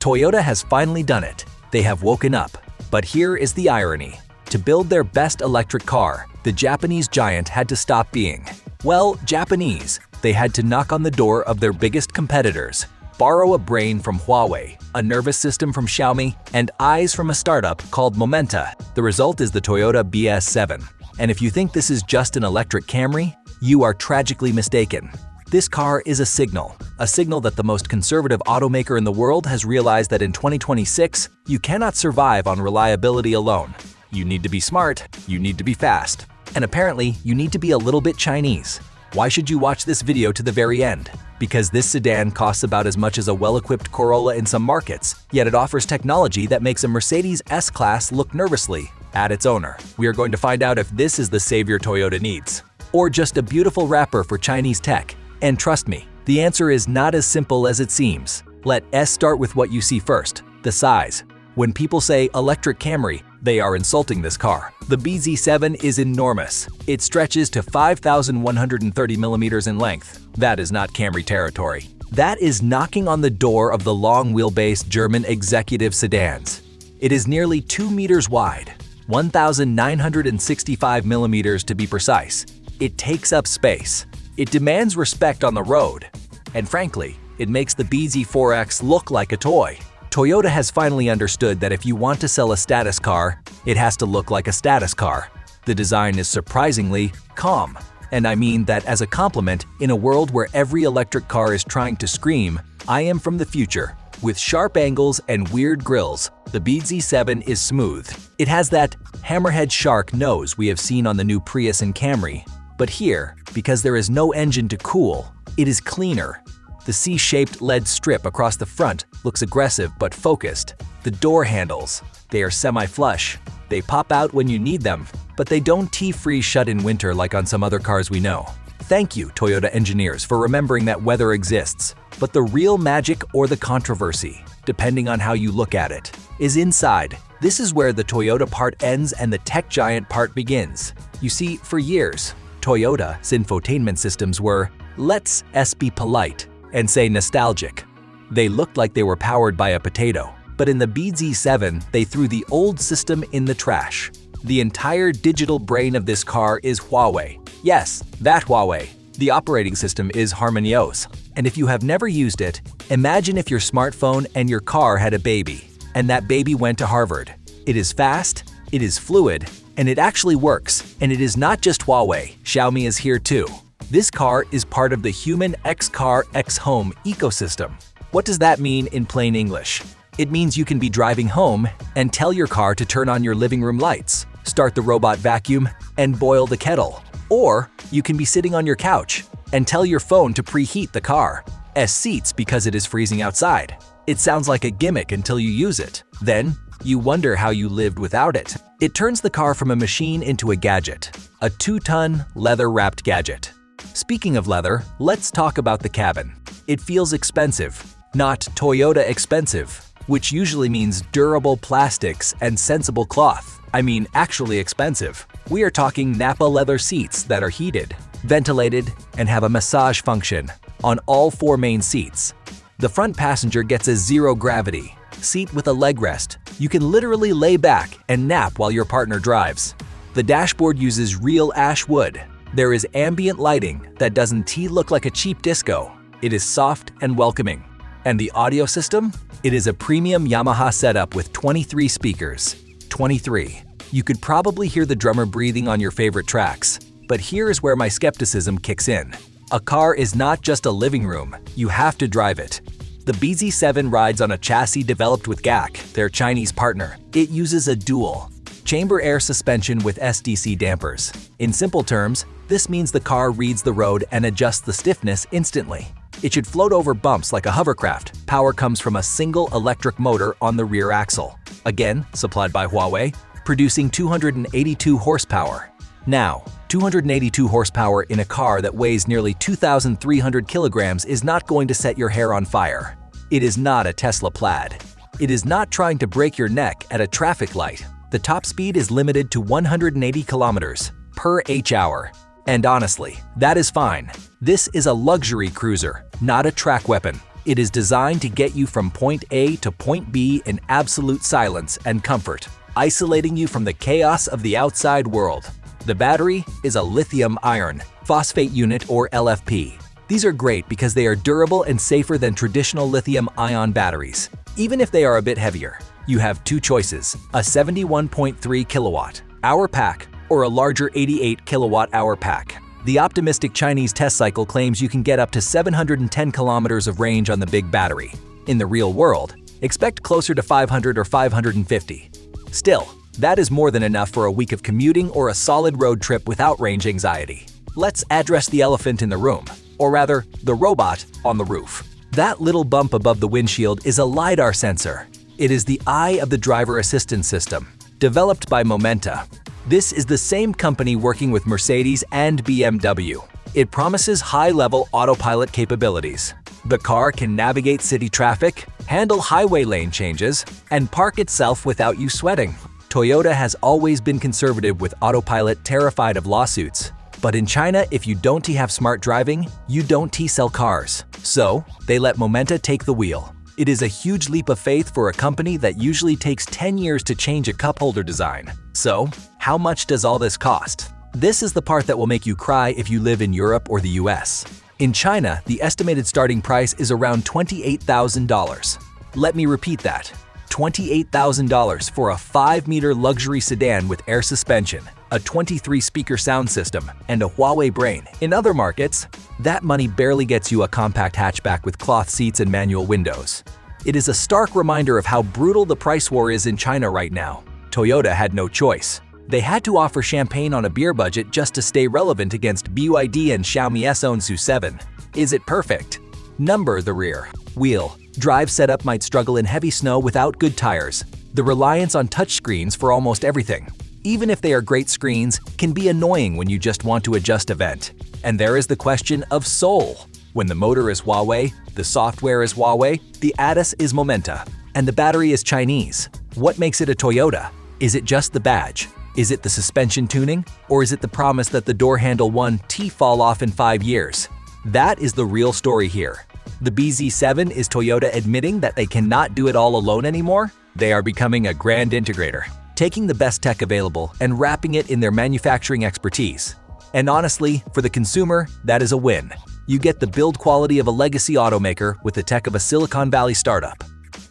Toyota has finally done it. They have woken up. But here is the irony. To build their best electric car, the Japanese giant had to stop being, well, Japanese. They had to knock on the door of their biggest competitors, borrow a brain from Huawei, a nervous system from Xiaomi, and eyes from a startup called Momenta. The result is the Toyota BS7. And if you think this is just an electric Camry, you are tragically mistaken. This car is a signal that the most conservative automaker in the world has realized that in 2026, you cannot survive on reliability alone. You need to be smart, you need to be fast, and apparently you need to be a little bit Chinese. Why should you watch this video to the very end? Because this sedan costs about as much as a well-equipped Corolla in some markets, yet it offers technology that makes a Mercedes S-Class look nervously at its owner. We are going to find out if this is the savior Toyota needs, or just a beautiful wrapper for Chinese tech. And trust me, the answer is not as simple as it seems. Let's start with what you see first, the size. When people say electric Camry, they are insulting this car. The BZ7 is enormous. It stretches to 5,130 millimeters in length. That is not Camry territory. That is knocking on the door of the long-wheelbase German executive sedans. It is nearly 2 meters wide, 1,965 millimeters to be precise. It takes up space. It demands respect on the road. And frankly, it makes the BZ4X look like a toy. Toyota has finally understood that if you want to sell a status car, it has to look like a status car. The design is surprisingly calm. And I mean that as a compliment in a world where every electric car is trying to scream, "I am from the future." With sharp angles and weird grills, the BZ7 is smooth. It has that hammerhead shark nose we have seen on the new Prius and Camry. But here, because there is no engine to cool, it is cleaner. The C-shaped lead strip across the front looks aggressive but focused. The door handles, they are semi-flush. They pop out when you need them, but they don't T-freeze shut in winter like on some other cars we know. Thank you, Toyota engineers, for remembering that weather exists. But the real magic or the controversy, depending on how you look at it, is inside. This is where the Toyota part ends and the tech giant part begins. You see, for years, Toyota's infotainment systems were, let's be polite and say nostalgic. They looked like they were powered by a potato. But in the BZ7, they threw the old system in the trash. The entire digital brain of this car is Huawei. Yes, that Huawei. The operating system is HarmonyOS. And if you have never used it, imagine if your smartphone and your car had a baby, and that baby went to Harvard. It is fast, it is fluid, and it actually works. And it is not just Huawei, Xiaomi is here too. This car is part of the human X-Car X-Home ecosystem. What does that mean in plain English? It means you can be driving home and tell your car to turn on your living room lights, start the robot vacuum, and boil the kettle. Or you can be sitting on your couch and tell your phone to preheat the car's seats because it is freezing outside. It sounds like a gimmick until you use it. Then, you wonder how you lived without it. It turns the car from a machine into a gadget, a 2-ton, leather-wrapped gadget. Speaking of leather, let's talk about the cabin. It feels expensive, not Toyota expensive, which usually means durable plastics and sensible cloth. I mean, actually expensive. We are talking Nappa leather seats that are heated, ventilated, and have a massage function on all 4 main seats. The front passenger gets a zero-gravity seat with a leg rest. You can literally lay back and nap while your partner drives. The dashboard uses real ash wood. There is ambient lighting that doesn't look like a cheap disco. It is soft and welcoming. And the audio system? It is a premium Yamaha setup with 23 speakers. 23. You could probably hear the drummer breathing on your favorite tracks. But here is where my skepticism kicks in. A car is not just a living room, you have to drive it. The BZ7 rides on a chassis developed with GAC, their Chinese partner. It uses a dual chamber air suspension with SDC dampers. In simple terms, this means the car reads the road and adjusts the stiffness instantly. It should float over bumps like a hovercraft. Power comes from a single electric motor on the rear axle. Again, supplied by Huawei, producing 282 horsepower. Now, 282 horsepower in a car that weighs nearly 2,300 kilograms is not going to set your hair on fire. It is not a Tesla Plaid. It is not trying to break your neck at a traffic light. The top speed is limited to 180 kilometers per h-hour. And honestly, that is fine. This is a luxury cruiser, not a track weapon. It is designed to get you from point A to point B in absolute silence and comfort, isolating you from the chaos of the outside world. The battery is a lithium-iron phosphate unit or LFP. These are great because they are durable and safer than traditional lithium-ion batteries. Even if they are a bit heavier, you have two choices: a 71.3 kilowatt-hour pack or a larger 88 kilowatt-hour pack. The optimistic Chinese test cycle claims you can get up to 710 kilometers of range on the big battery. In the real world, expect closer to 500 or 550. Still, that is more than enough for a week of commuting or a solid road trip without range anxiety. Let's address the elephant in the room, or rather, the robot on the roof. That little bump above the windshield is a LiDAR sensor. It is the eye of the driver assistance system, developed by Momenta. This is the same company working with Mercedes and BMW. It promises high-level autopilot capabilities. The car can navigate city traffic, handle highway lane changes, and park itself without you sweating. Toyota has always been conservative with autopilot, terrified of lawsuits. But in China, if you don't have smart driving, you don't sell cars. So, they let Momenta take the wheel. It is a huge leap of faith for a company that usually takes 10 years to change a cup holder design. So, how much does all this cost? This is the part that will make you cry if you live in Europe or the US. In China, the estimated starting price is around $28,000. Let me repeat that. $28,000 for a 5-meter luxury sedan with air suspension, a 23-speaker sound system, and a Huawei brain. In other markets, that money barely gets you a compact hatchback with cloth seats and manual windows. It is a stark reminder of how brutal the price war is in China right now. Toyota had no choice. They had to offer champagne on a beer budget just to stay relevant against BYD and Xiaomi's own SU7. Is it perfect? Number the rear wheel drive setup might struggle in heavy snow without good tires. The reliance on touchscreens for almost everything, even if they are great screens, can be annoying when you just want to adjust a vent. And there is the question of soul. When the motor is Huawei, the software is Huawei, the ADAS is Momenta, and the battery is Chinese. What makes it a Toyota? Is it just the badge? Is it the suspension tuning? Or is it the promise that the door handle won't fall off in 5 years? That is the real story here. The BZ7 is Toyota admitting that they cannot do it all alone anymore. They are becoming a grand integrator, taking the best tech available and wrapping it in their manufacturing expertise. And honestly, for the consumer, that is a win. You get the build quality of a legacy automaker with the tech of a Silicon Valley startup.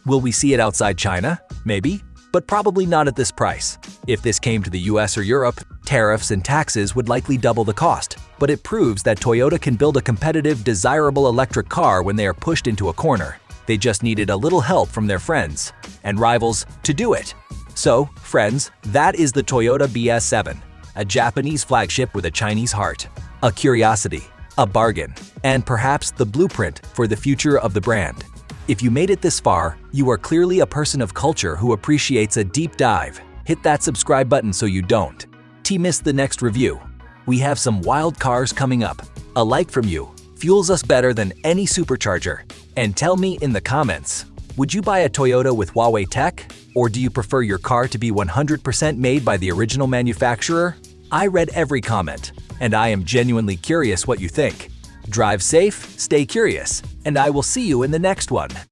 Will we see it outside China? Maybe, but probably not at this price. If this came to the US or Europe, tariffs and taxes would likely double the cost. But it proves that Toyota can build a competitive, desirable electric car when they are pushed into a corner. They just needed a little help from their friends and rivals to do it. So, friends, that is the Toyota BS7, a Japanese flagship with a Chinese heart, a curiosity, a bargain, and perhaps the blueprint for the future of the brand. If you made it this far, you are clearly a person of culture who appreciates a deep dive. Hit that subscribe button so you don't miss the next review. We have some wild cars coming up. A like from you fuels us better than any supercharger. And tell me in the comments, would you buy a Toyota with Huawei tech? Or do you prefer your car to be 100% made by the original manufacturer? I read every comment, and I am genuinely curious what you think. Drive safe, stay curious, and I will see you in the next one.